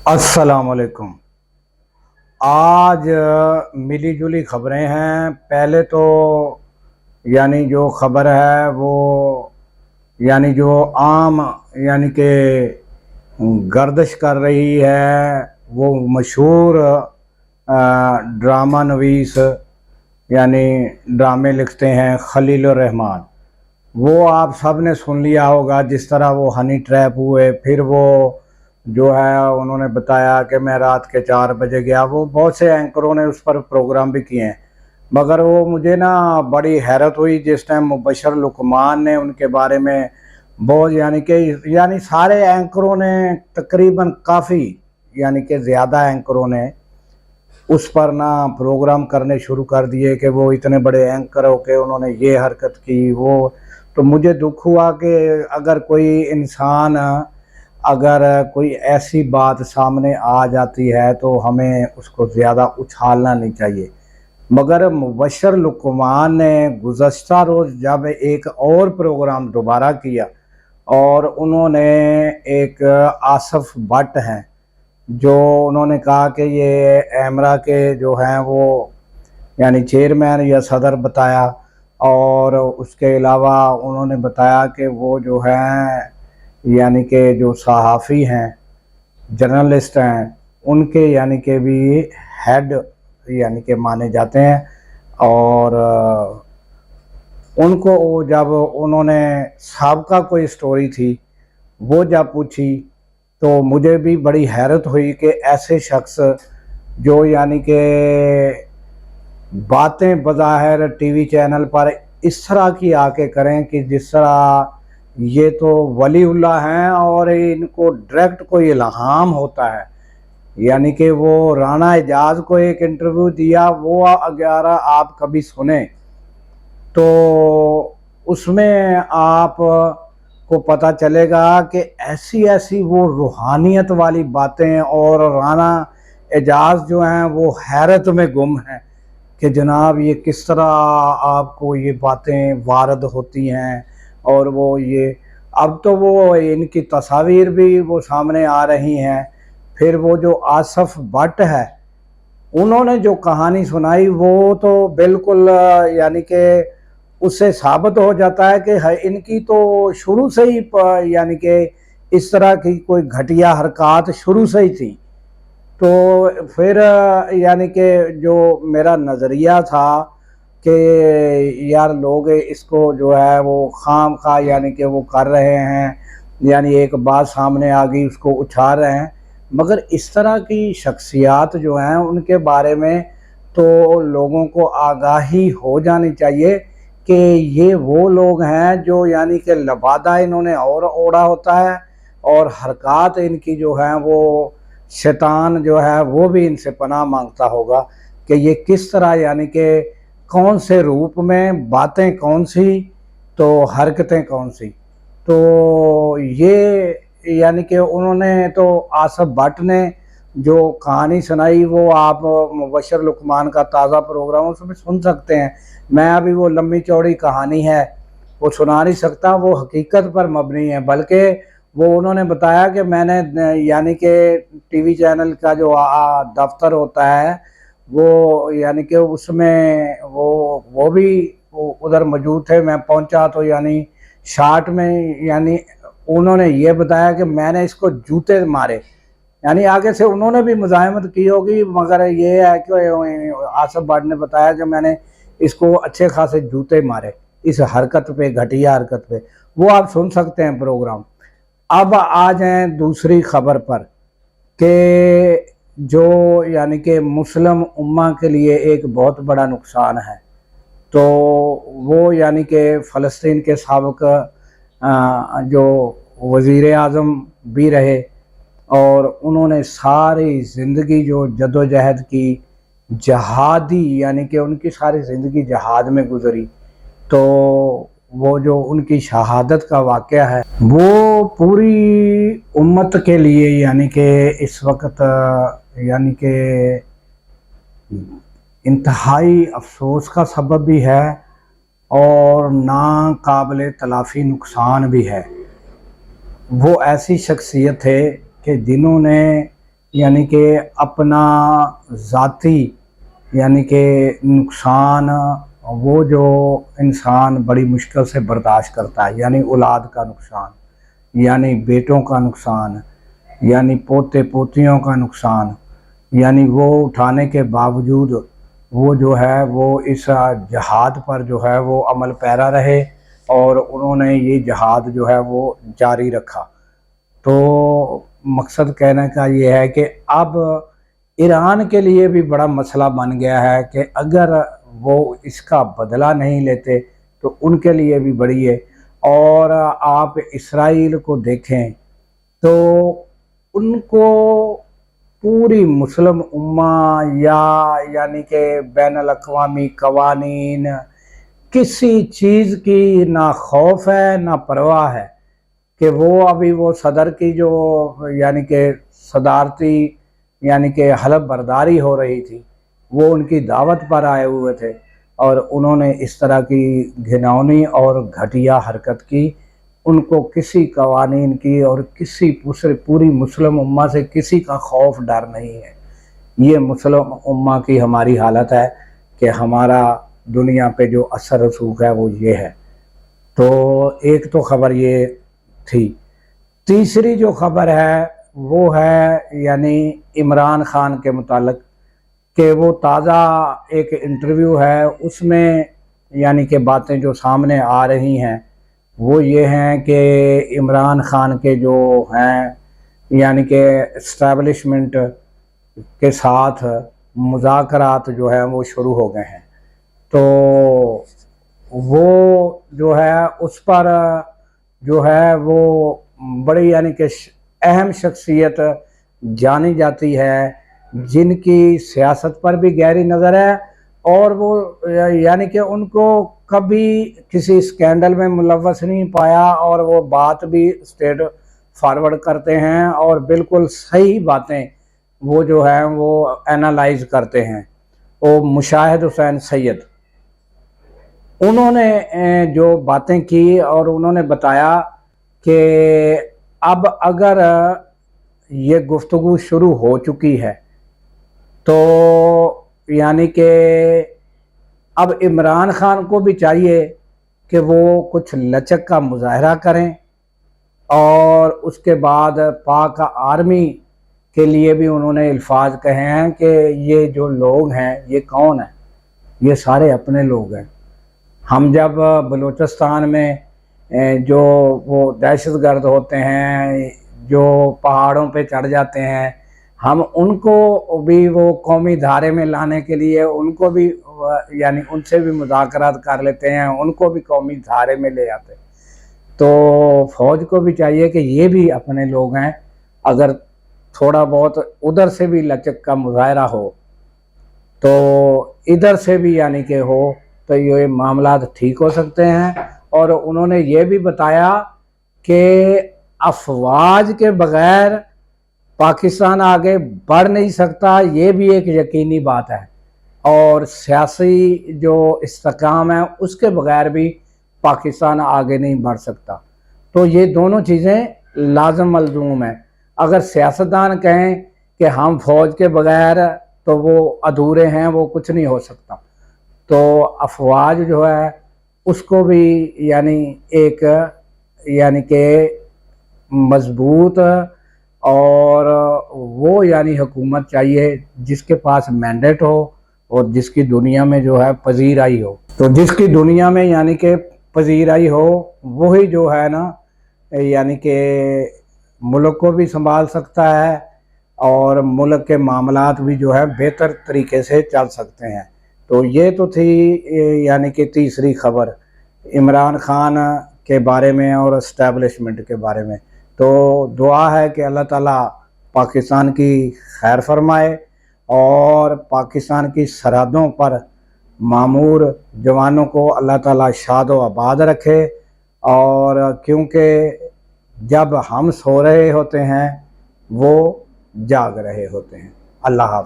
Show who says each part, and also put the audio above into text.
Speaker 1: السلام علیکم۔ آج ملی جلی خبریں ہیں۔ پہلے تو جو خبر ہے وہ جو عام کہ گردش کر رہی ہے، وہ مشہور ڈرامہ نویس ڈرامے لکھتے ہیں خلیل الرحمن، وہ آپ سب نے سن لیا ہوگا۔ جس طرح وہ ہنی ٹریپ ہوئے، پھر وہ انہوں نے بتایا کہ میں رات کے 4 بجے گیا۔ وہ بہت سے اینکروں نے اس پر پروگرام بھی کیے ہیں، مگر وہ مجھے بڑی حیرت ہوئی جس ٹائم مبشر لقمان نے ان کے بارے میں بہت سارے اینکروں نے تقریباً کافی کہ زیادہ اینکروں نے اس پر پروگرام کرنے شروع کر دیے کہ وہ اتنے بڑے اینکر ہو کے انہوں نے یہ حرکت کی وہ۔ تو مجھے دکھ ہوا کہ اگر کوئی انسان اگر کوئی ایسی بات سامنے آ جاتی ہے تو ہمیں اس کو زیادہ اچھالنا نہیں چاہیے۔ مگر مبشر لقمان نے گزشتہ روز جب ایک اور پروگرام دوبارہ کیا اور انہوں نے ایک آصف بٹ ہیں جو انہوں نے کہا کہ یہ ایمرا کے جو ہیں وہ چیئرمین یا صدر بتایا، اور اس کے علاوہ انہوں نے بتایا کہ وہ جو ہیں کہ جو صحافی ہیں، جرنلسٹ ہیں، ان کے کہ بھی ہیڈ کہ مانے جاتے ہیں۔ اور ان کو جب انہوں نے سابقہ کوئی سٹوری تھی وہ جب پوچھی تو مجھے بھی بڑی حیرت ہوئی کہ ایسے شخص جو کہ باتیں بظاہر ٹی وی چینل پر اس طرح کی آ کے کریں کہ جس طرح یہ تو ولی اللہ ہیں اور ان کو ڈائریکٹ کوئی الہام ہوتا ہے۔ کہ وہ رانا اعجاز کو ایک انٹرویو دیا، وہ اگر آپ کبھی سنیں تو اس میں آپ کو پتہ چلے گا کہ ایسی وہ روحانیت والی باتیں، اور رانا اعجاز جو ہیں وہ حیرت میں گم ہیں کہ جناب یہ کس طرح آپ کو یہ باتیں وارد ہوتی ہیں۔ اور وہ اب تو وہ ان کی تصاویر بھی وہ سامنے آ رہی ہیں۔ پھر وہ جو آصف بٹ ہے انہوں نے جو کہانی سنائی وہ تو بالکل کہ اس سے ثابت ہو جاتا ہے کہ ان کی تو شروع سے ہی کہ اس طرح کی کوئی گھٹیا حرکات شروع سے ہی تھی۔ تو پھر کہ جو میرا نظریہ تھا کہ یار لوگ اس کو جو ہے وہ خام خواہ کہ وہ کر رہے ہیں، ایک بات سامنے آ گئی اس کو اچھال رہے ہیں، مگر اس طرح کی شخصیات جو ہیں ان کے بارے میں تو لوگوں کو آگاہی ہو جانی چاہیے کہ یہ وہ لوگ ہیں جو کہ لبادہ انہوں نے اور اوڑا ہوتا ہے، اور حرکات ان کی جو ہیں وہ شیطان جو ہے وہ بھی ان سے پناہ مانگتا ہوگا کہ یہ کس طرح کہ کون سے روپ میں، باتیں کون سی تو حرکتیں کون سی۔ تو یہ کہ انہوں نے تو آصف بٹ نے جو کہانی سنائی وہ آپ مبشر لقمان کا تازہ پروگرام اس میں سن سکتے ہیں۔ میں ابھی وہ لمبی چوڑی کہانی ہے وہ سنا نہیں سکتا، وہ حقیقت پر مبنی ہے، بلکہ وہ انہوں نے بتایا کہ میں نے کہ ٹی وی چینل کا جو دفتر ہوتا ہے وہ کہ اس میں وہ بھی ادھر موجود تھے۔ میں پہنچا تو شارٹ میں انہوں نے یہ بتایا کہ میں نے اس کو جوتے مارے، آگے سے انہوں نے بھی مزاحمت کی ہوگی، مگر یہ ہے کہ آصف بٹ نے بتایا کہ میں نے اس کو اچھے خاصے جوتے مارے اس حرکت پہ، گھٹیا حرکت پہ۔ وہ آپ سن سکتے ہیں پروگرام۔ اب آ جائیں دوسری خبر پر کہ جو کہ مسلم امہ کے لیے ایک بہت بڑا نقصان ہے۔ تو وہ کہ فلسطین کے سابق جو وزیر اعظم بھی رہے اور انہوں نے ساری زندگی جو جدوجہد کی، جہادی کہ ان کی ساری زندگی جہاد میں گزری، تو وہ جو ان کی شہادت کا واقعہ ہے وہ پوری امت کے لیے کہ اس وقت کہ انتہائی افسوس کا سبب بھی ہے اور ناقابل تلافی نقصان بھی ہے۔ وہ ایسی شخصیت تھے کہ جنہوں نے यानी कि अपना ذاتی यानी कि नुकसान वो जो इंसान बड़ी मुश्किल से बर्दाश्त करता है, यानी औलाद का नुकसान, यानी बेटों का नुकसान, यानी पोते पोतियों का नुकसान, यानी वो उठाने के बावजूद वो जो है वो इस जहाद पर जो है वो अमल पैरा रहे और उन्होंने ये जहाद जो है वो जारी रखा। तो मकसद कहने का ये है कि अब ईरान के लिए भी बड़ा मसला बन गया है कि अगर वो इसका बदला नहीं लेते तो उनके लिए भी बड़ी है। और आप इसराइल को देखें तो उनको पूरी मुस्लिम उम्मा यानी कि बैनुल अक़वामी कवानीन किसी चीज़ की ना खौफ है ना परवाह है कि वो अभी वो सदर की जो यानी कि सदारती यानी कि हलफ बर्दारी हो रही थी वो उनकी दावत पर आए हुए थे और उन्होंने इस तरह की घिनौनी और घटिया हरकत की। उनको किसी कवानीन की और किसी पूरी मुस्लिम उम्मा से किसी का खौफ डर नहीं है। ये मुस्लिम उम्मा की हमारी हालत है कि हमारा दुनिया पे जो असर रसूख है वो ये है। तो एक तो ख़बर ये थी। तीसरी जो ख़बर है वो है यानी इमरान खान के मुतालिक कि वो ताज़ा एक इंटरव्यू है, उसमें यानी कि बातें जो सामने आ रही हैं वो ये हैं कि इमरान खान के जो हैं यानी कि इस्टेब्लिशमेंट के साथ मुज़ाकरात जो है वो शुरू हो गए हैं। तो वो जो है उस पर जो है वो बड़ी यानी कि अहम शख्सियत जानी जाती है जिनकी सियासत पर भी गहरी नज़र है और वो यानी कि उनको कभी किसी स्कैंडल में मुलव्वस नहीं पाया और वो बात भी स्ट्रेट फॉरवर्ड करते हैं और बिल्कुल सही बातें वो जो है वो एनालाइज करते हैं। वो मुशाहिद हुसैन सैयद, उन्होंने जो बातें की और उन्होंने बताया कि अब अगर ये गुफ्तगू शुरू हो चुकी है तो यानी कि अब इमरान खान को भी चाहिए कि वो कुछ लचक का मुजाहरा करें और उसके बाद पाक आर्मी के लिए भी उन्होंने अल्फाज कहे हैं कि ये जो लोग हैं ये कौन है, ये सारे अपने लोग हैं। हम जब बलूचिस्तान में जो वो दहशतगर्द होते हैं जो पहाड़ों पे चढ़ जाते हैं, हम उनको भी वो कौमी धारे में लाने के लिए उनको भी यानी उनसे भी मुज़ाकरात कर लेते हैं, उनको भी कौमी धारे में ले आते हैं। तो फ़ौज को भी चाहिए कि ये भी अपने लोग हैं, अगर थोड़ा बहुत उधर से भी लचक का मुजाहरा हो तो इधर से भी यानी कि हो तो ये मामला ठीक हो सकते हैं। और उन्होंने ये भी बताया कि अफवाज के बग़ैर पाकिस्तान आगे बढ़ नहीं सकता, ये भी एक यकीनी बात है। और सियासी जो इस्तेकाम है उसके बग़ैर भी पाकिस्तान आगे नहीं बढ़ सकता। तो ये दोनों चीज़ें लाज़िम मलज़ूम हैं। अगर सियासतदान कहें कि हम फ़ौज के बग़ैर तो वो अधूरे हैं, वो कुछ नहीं हो सकता, तो अफवाज जो है उसको भी यानी एक यानी कि मजबूत और वो यानी हुकूमत चाहिए जिसके पास मैंडेट हो और जिसकी दुनिया में जो है पजीराई हो। तो जिसकी दुनिया में यानी कि पजीराई हो वही जो है ना यानी कि मुल्क को भी संभाल सकता है और मुल्क के मामलात भी जो है बेहतर तरीके से चल सकते हैं। तो ये तो थी यानी कि तीसरी खबर इमरान खान के बारे में और इस्टेब्लिशमेंट के बारे में। तो दुआ है कि अल्लाह ताला पाकिस्तान की खैर फरमाए और पाकिस्तान की सरहदों पर मामूर जवानों को अल्लाह ताला शाद व आबाद रखे। और क्योंकि जब हम सो रहे होते हैं वो जाग रहे होते हैं। अल्लाह हाफ़िज़।